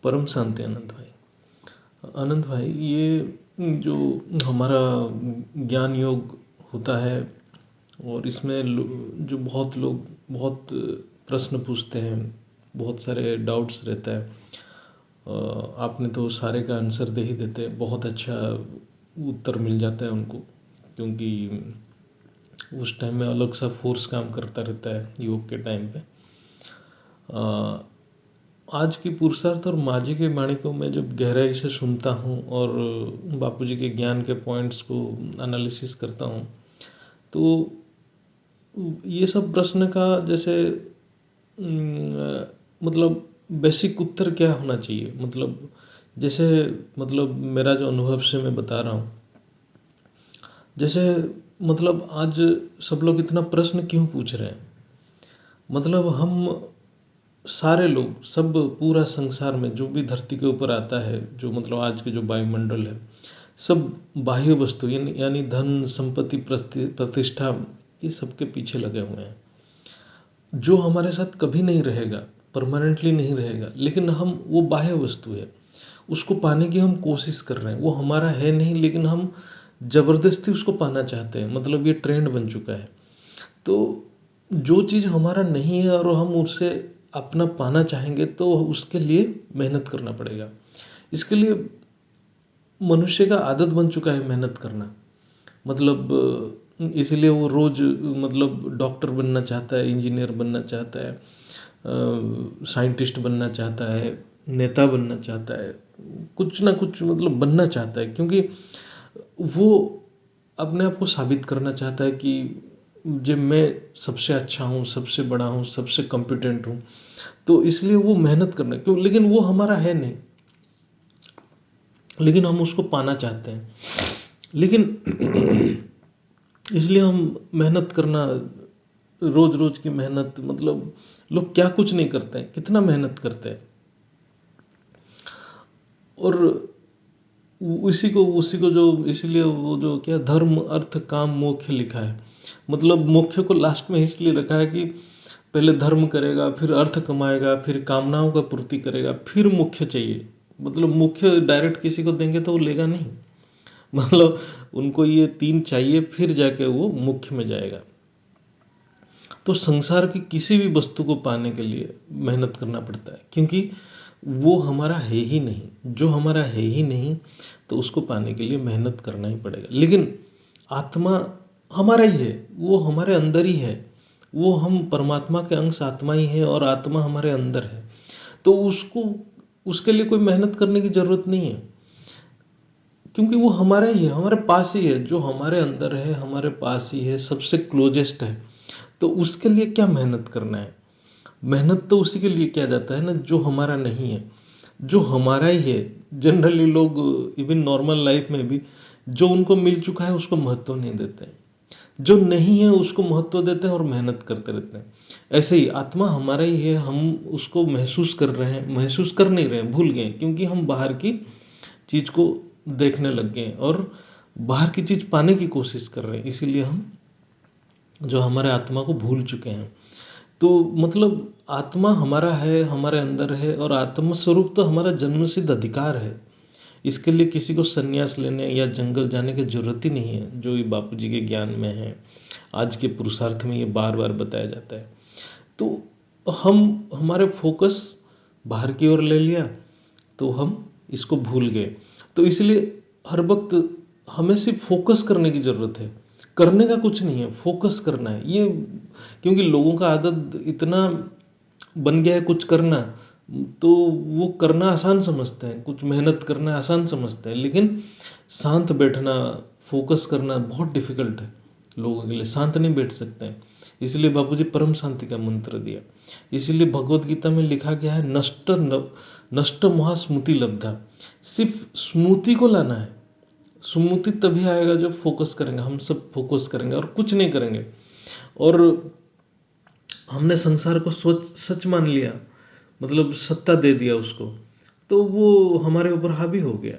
परम शांति आनंद भाई। आनंद भाई, ये जो हमारा ज्ञान योग होता है और इसमें जो बहुत लोग बहुत प्रश्न पूछते हैं, बहुत सारे डाउट्स रहता है। आपने तो सारे का आंसर दे ही देते, बहुत अच्छा उत्तर मिल जाता है उनको, क्योंकि उस टाइम में अलग सा फोर्स काम करता रहता है योग के टाइम पे। आज की पुरुषार्थ और माझी के वाणी को मैं जब गहराई से सुनता हूँ और बापूजी के ज्ञान के पॉइंट्स को एनालिसिस करता हूँ, तो ये सब प्रश्न का जैसे मतलब बेसिक उत्तर क्या होना चाहिए, मतलब जैसे मतलब मेरा जो अनुभव से मैं बता रहा हूँ, जैसे मतलब आज सब लोग इतना प्रश्न क्यों पूछ रहे हैं। मतलब हम सारे लोग, सब पूरा संसार में जो भी धरती के ऊपर आता है, जो मतलब आज के जो वायुमंडल है, सब बाह्य वस्तु यानी धन संपत्ति प्रतिष्ठा, ये सबके पीछे लगे हुए हैं, जो हमारे साथ कभी नहीं रहेगा, परमानेंटली नहीं रहेगा। लेकिन हम वो बाह्य वस्तु है, उसको पाने की हम कोशिश कर रहे हैं। वो हमारा है नहीं, लेकिन हम जबरदस्ती उसको पाना चाहते हैं। मतलब ये ट्रेंड बन चुका है। तो जो चीज़ हमारा नहीं है और हम उससे अपना पाना चाहेंगे, तो उसके लिए मेहनत करना पड़ेगा। इसके लिए मनुष्य का आदत बन चुका है मेहनत करना। मतलब इसीलिए वो रोज मतलब डॉक्टर बनना चाहता है, इंजीनियर बनना चाहता है, साइंटिस्ट बनना चाहता है, नेता बनना चाहता है, कुछ ना कुछ मतलब बनना चाहता है, क्योंकि वो अपने आप को साबित करना चाहता है कि जब मैं सबसे अच्छा हूँ, सबसे बड़ा हूँ, सबसे कॉम्पिटेंट हूँ। तो इसलिए वो मेहनत करना क्यों, लेकिन वो हमारा है नहीं, लेकिन हम उसको पाना चाहते हैं। लेकिन इसलिए हम मेहनत करना, रोज रोज की मेहनत, मतलब लोग क्या कुछ नहीं करते हैं, कितना मेहनत करते हैं। और उसी को जो, इसीलिए वो जो क्या धर्म अर्थ काम मोक्ष लिखा है। मतलब मोक्ष को लास्ट में इसलिए रखा है कि पहले धर्म करेगा, फिर अर्थ कमाएगा, फिर कामनाओं का पूर्ति करेगा, फिर मोक्ष चाहिए। मतलब मोक्ष डायरेक्ट किसी को देंगे तो वो लेगा नहीं। मतलब उनको ये तीन चाहिए, फिर जाके वो मोक्ष में जाएगा। तो संसार की किसी भी वस्तु को पाने के लिए मेहनत करना पड़ता है, क्योंकि वो हमारा है ही नहीं। जो हमारा है ही नहीं, तो उसको पाने के लिए मेहनत करना ही पड़ेगा। लेकिन आत्मा हमारा ही है, वो हमारे अंदर ही है। वो हम परमात्मा के अंश आत्मा ही है, और आत्मा हमारे अंदर है। तो उसको, उसके लिए कोई मेहनत करने की जरूरत नहीं है, क्योंकि वो हमारा ही है, हमारे पास ही है। जो हमारे अंदर है, हमारे पास ही है, सबसे क्लोजेस्ट है। तो उसके लिए क्या मेहनत करना है। मेहनत तो उसी के लिए किया जाता है ना जो हमारा नहीं है, जो हमारा ही है। जनरली लोग इवन नॉर्मल लाइफ में भी जो उनको मिल चुका है उसको महत्व नहीं देते हैं, जो नहीं है उसको महत्व देते हैं और मेहनत करते रहते हैं। ऐसे ही आत्मा हमारा ही है, हम उसको महसूस कर रहे हैं, महसूस कर नहीं रहे हैं, भूल गए, क्योंकि हम बाहर की चीज को देखने लग गए और बाहर की चीज पाने की कोशिश कर रहे हैं। इसीलिए हम जो हमारे आत्मा को भूल चुके हैं। तो मतलब आत्मा हमारा है, हमारे अंदर है, और आत्म स्वरूप तो हमारा जन्मसिद्ध अधिकार है। इसके लिए किसी को संन्यास लेने या जंगल जाने की जरूरत ही नहीं है, जो ये बापू जी के ज्ञान में है। आज के पुरुषार्थ में ये बार बार बताया जाता है। तो हम हमारे फोकस बाहर की ओर ले लिया, तो हम इसको भूल गए। तो इसलिए हर वक्त हमें सिर्फ फोकस करने की जरूरत है, करने का कुछ नहीं है, फोकस करना है ये। क्योंकि लोगों का आदत इतना बन गया है कुछ करना, तो वो करना आसान समझते हैं, कुछ मेहनत करना आसान समझते हैं, लेकिन शांत बैठना, फोकस करना बहुत डिफिकल्ट है लोगों के लिए। शांत नहीं बैठ सकते हैं। इसलिए बापूजी परम शांति का मंत्र दिया। इसीलिए भगवत गीता में लिखा गया है, नष्ट महास्मृति लब्धा। सिर्फ स्मृति को लाना है। स्मृति तभी आएगा जब फोकस करेंगे। हम सब फोकस करेंगे और कुछ नहीं करेंगे, और हमने संसार को सच मान लिया, मतलब सत्ता दे दिया उसको, तो वो हमारे ऊपर हावी हो गया।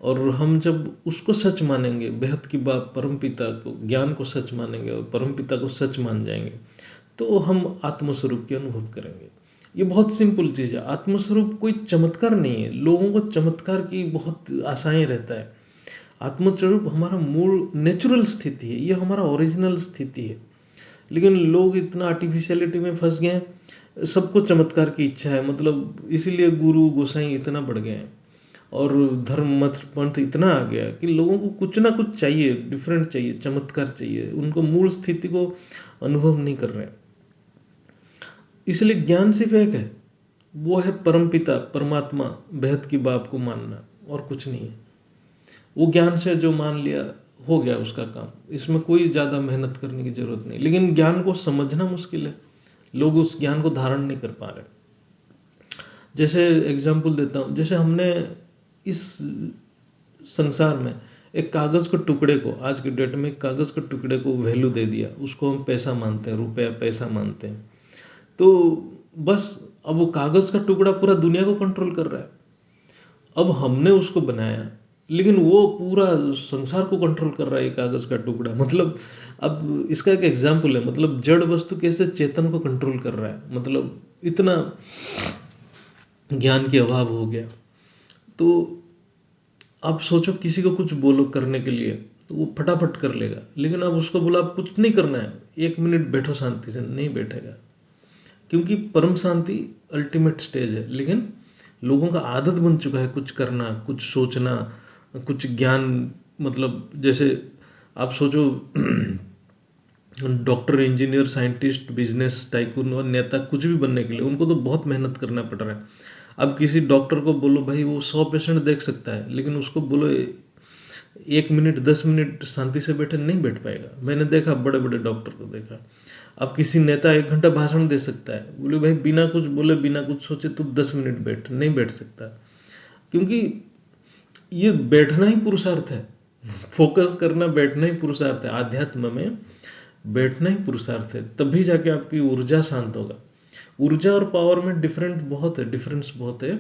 और हम जब उसको सच मानेंगे, बेहद की बात, परमपिता को, ज्ञान को सच मानेंगे और परमपिता को सच मान जाएंगे, तो हम आत्मस्वरूप की अनुभव करेंगे। ये बहुत सिंपल चीज़ है। आत्मस्वरूप कोई चमत्कार नहीं है। लोगों को चमत्कार की बहुत आशाएं रहता है। आत्मस्वरूप हमारा मूल नेचुरल स्थिति है, ये हमारा ओरिजिनल स्थिति है। लेकिन लोग इतना आर्टिफिशियलिटी में फंस गए हैं, सबको चमत्कार की इच्छा है। मतलब इसीलिए गुरु गोसाई इतना बढ़ गए हैं और धर्म मत पंथ इतना आ गया कि लोगों को कुछ ना कुछ चाहिए, डिफरेंट चाहिए, चमत्कार चाहिए। उनको मूल स्थिति को अनुभव नहीं कर रहे हैं। इसलिए ज्ञान सिर्फ एक है, वो है परमपिता परमात्मा बेहद की बात को मानना, और कुछ नहीं है। वो ज्ञान से जो मान लिया हो गया उसका काम, इसमें कोई ज़्यादा मेहनत करने की जरूरत नहीं। लेकिन ज्ञान को समझना मुश्किल है, लोग उस ज्ञान को धारण नहीं कर पा रहे। जैसे एग्जाम्पल देता हूँ, जैसे हमने इस संसार में एक कागज़ के टुकड़े को, आज के डेट में कागज़ के टुकड़े को वैल्यू दे दिया, उसको हम पैसा मानते हैं, रुपया पैसा मानते हैं। तो बस अब वो कागज़ का टुकड़ा पूरा दुनिया को कंट्रोल कर रहा है। अब हमने उसको बनाया, लेकिन वो पूरा संसार को कंट्रोल कर रहा है, ये कागज़ का टुकड़ा। मतलब अब इसका एक एग्जाम्पल है, मतलब जड़ वस्तु कैसे चेतन को कंट्रोल कर रहा है। मतलब इतना ज्ञान की अभाव हो गया। तो आप सोचो, किसी को कुछ बोलो करने के लिए तो वो फटाफट कर लेगा, लेकिन अब उसको बोला आप कुछ नहीं करना है, 1 मिनट बैठो शांति से, नहीं बैठेगा। क्योंकि परम शांति अल्टीमेट स्टेज है। लेकिन लोगों का आदत बन चुका है कुछ करना, कुछ सोचना, कुछ ज्ञान। मतलब जैसे आप सोचो doctor, engineer, scientist, business tycoon और नेता, कुछ भी बनने के लिए उनको तो बहुत मेहनत करना पड़ रहा है। अब किसी डॉक्टर को बोलो भाई वो 100 पेशेंट देख सकता है, लेकिन उसको बोलो 1 मिनट 10 मिनट शांति से बैठे, नहीं बैठ पाएगा। मैंने देखा, बड़े बड़े डॉक्टर को देखा। अब किसी नेता 1 घंटा भाषण दे सकता है, बोले भाई बिना कुछ बोले बिना कुछ सोचे तू 10 मिनट बैठ, नहीं बैठ सकता। क्योंकि ये बैठना ही पुरुषार्थ है। फोकस करना, बैठना ही पुरुषार्थ है। आध्यात्म में बैठना ही पुरुषार्थ है, तभी जाके आपकी ऊर्जा शांत होगा। ऊर्जा और पावर में डिफरेंस बहुत है।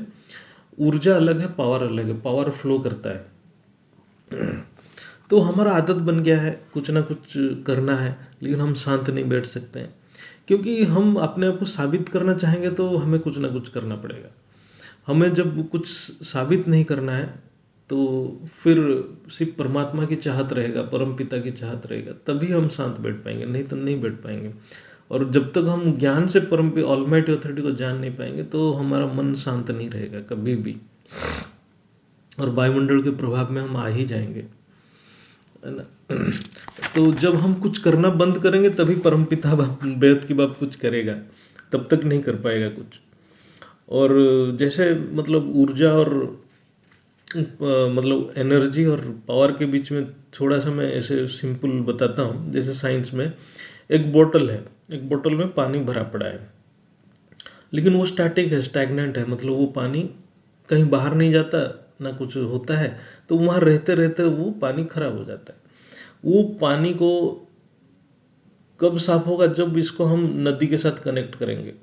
ऊर्जा अलग है, पावर अलग है। पावर फ्लो करता है। तो हमारा आदत बन गया है कुछ ना कुछ करना है, लेकिन हम शांत नहीं बैठ सकते हैं। क्योंकि हम अपने आप को साबित करना चाहेंगे तो हमें कुछ ना कुछ करना पड़ेगा। हमें जब कुछ साबित नहीं करना है तो फिर सिर्फ परमात्मा की चाहत रहेगा, परम पिता की चाहत रहेगा, तभी हम शांत बैठ पाएंगे, नहीं तो नहीं बैठ पाएंगे। और जब तक हम ज्ञान से परम ऑलमाइटी अथॉरिटी को जान नहीं पाएंगे तो हमारा मन शांत नहीं रहेगा कभी भी, और वायुमंडल के प्रभाव में हम आ ही जाएंगे, है ना। तो जब हम कुछ करना बंद करेंगे तभी परमपिता बेद की बाप कुछ करेगा, तब तक नहीं कर पाएगा कुछ। और जैसे मतलब ऊर्जा और मतलब एनर्जी और पावर के बीच में थोड़ा सा मैं ऐसे सिंपल बताता हूँ। जैसे साइंस में एक बोतल है, एक बोतल में पानी भरा पड़ा है, लेकिन वो स्टैटिक है, स्टैग्नेंट है। मतलब वो पानी कहीं बाहर नहीं जाता, ना कुछ होता है, तो वहाँ रहते रहते वो पानी खराब हो जाता है। वो पानी को कब साफ होगा, जब इसको हम नदी के साथ कनेक्ट करेंगे,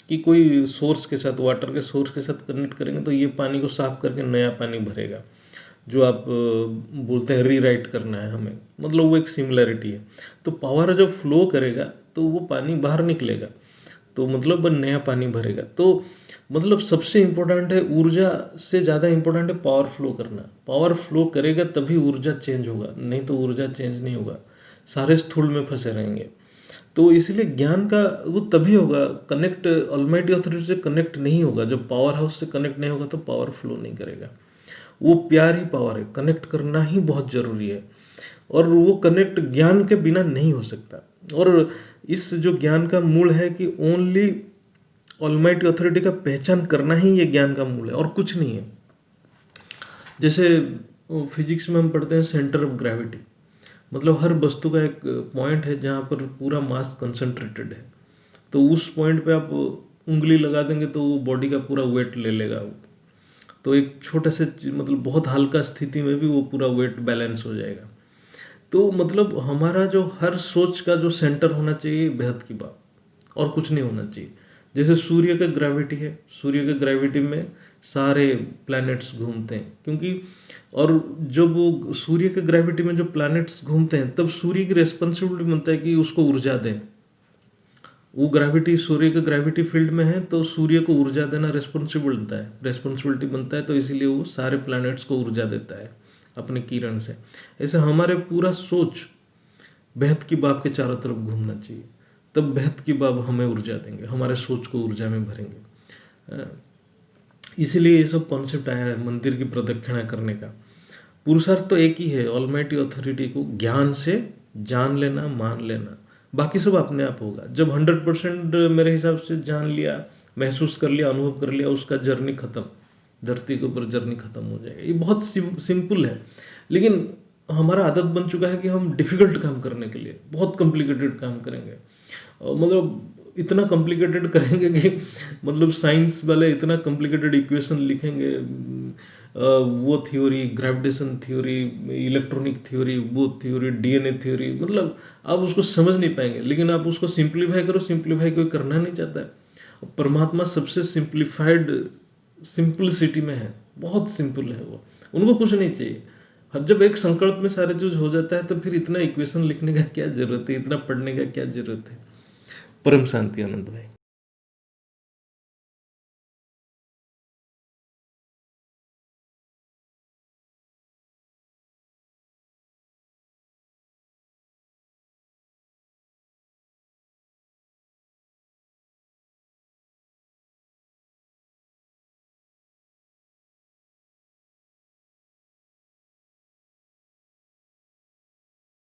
कि कोई सोर्स के साथ, वाटर के सोर्स के साथ कनेक्ट करेंगे, तो ये पानी को साफ करके नया पानी भरेगा। जो आप बोलते हैं रीराइट करना है हमें, मतलब वो एक सिमिलैरिटी है। तो पावर जब फ्लो करेगा तो वो पानी बाहर निकलेगा, तो मतलब वो नया पानी भरेगा। तो मतलब सबसे इम्पोर्टेंट है, ऊर्जा से ज़्यादा इम्पोर्टेंट है पावर फ्लो करना। पावर फ्लो करेगा तभी ऊर्जा चेंज होगा, नहीं तो ऊर्जा चेंज नहीं होगा, सारे स्थूल में फंसे रहेंगे। तो इसलिए ज्ञान का वो तभी होगा, कनेक्ट ऑलमाइटी अथॉरिटी से कनेक्ट नहीं होगा। जब पावर हाउस से कनेक्ट नहीं होगा तो पावर फ्लो नहीं करेगा। वो प्यार ही पावर है, कनेक्ट करना ही बहुत जरूरी है। और वो कनेक्ट ज्ञान के बिना नहीं हो सकता। और इस जो ज्ञान का मूल है कि ओनली ऑलमाइटी अथॉरिटी का पहचान करना ही ये ज्ञान का मूल है, और कुछ नहीं है। जैसे फिजिक्स में हम पढ़ते हैं सेंटर ऑफ ग्रेविटी, मतलब हर वस्तु का एक पॉइंट है जहाँ पर पूरा मास कंसंट्रेटेड है। तो उस पॉइंट पे आप उंगली लगा देंगे तो वो बॉडी का पूरा वेट ले लेगा वो। तो एक छोटे से मतलब बहुत हल्का स्थिति में भी वो पूरा वेट बैलेंस हो जाएगा। तो मतलब हमारा जो हर सोच का जो सेंटर होना चाहिए बेहद की बात, और कुछ नहीं होना चाहिए। जैसे सूर्य का ग्रेविटी है, सूर्य के ग्रेविटी में सारे प्लैनेट्स घूमते हैं, क्योंकि और जब वो सूर्य के ग्रेविटी में जो प्लैनेट्स घूमते हैं तब सूर्य की रेस्पॉन्सिबिलिटी बनता है कि उसको ऊर्जा दें। वो ग्रेविटी सूर्य के ग्रेविटी फील्ड में है, तो सूर्य को ऊर्जा देना रेस्पॉन्सिबिलिटी बनता है, तो इसीलिए वो सारे प्लैनेट्स को ऊर्जा देता है अपने किरण से। ऐसे हमारे पूरा सोच बेहद की बाब के चारों तरफ घूमना चाहिए, तब बेहद की बाब हमें ऊर्जा देंगे, हमारे सोच को ऊर्जा में भरेंगे। इसीलिए ये सब कॉन्सेप्ट आया है मंदिर की प्रदक्षिणा करने का। पुरुषार्थ तो एक ही है, ऑलमाइटी अथॉरिटी को ज्ञान से जान लेना, मान लेना, बाकी सब अपने आप होगा। जब 100% मेरे हिसाब से जान लिया, महसूस कर लिया, अनुभव कर लिया, उसका जर्नी खत्म, धरती के ऊपर जर्नी खत्म हो जाएगा। ये बहुत सिंपल है, लेकिन हमारा आदत बन चुका है कि हम डिफिकल्ट काम करने के लिए बहुत कॉम्प्लिकेटेड काम करेंगे, मतलब इतना कॉम्प्लिकेटेड करेंगे कि मतलब साइंस वाले इतना कॉम्प्लिकेटेड इक्वेशन लिखेंगे, वो theory, gravitation theory, electronic theory, वो थ्योरी, डीएनए थ्योरी, मतलब आप उसको समझ नहीं पाएंगे। लेकिन आप उसको सिंप्लीफाई करो, सिंप्लीफाई कोई करना नहीं चाहता है। परमात्मा सबसे सिंप्लीफाइड सिंपलिसिटी में है, बहुत सिंपल है वो, उनको कुछ नहीं चाहिए। हर जब एक संकल्प में सारे चीज हो जाता है, तो फिर इतना इक्वेशन लिखने का क्या जरूरत है, इतना पढ़ने का क्या जरूरत है। परम शांति आनंद भाई।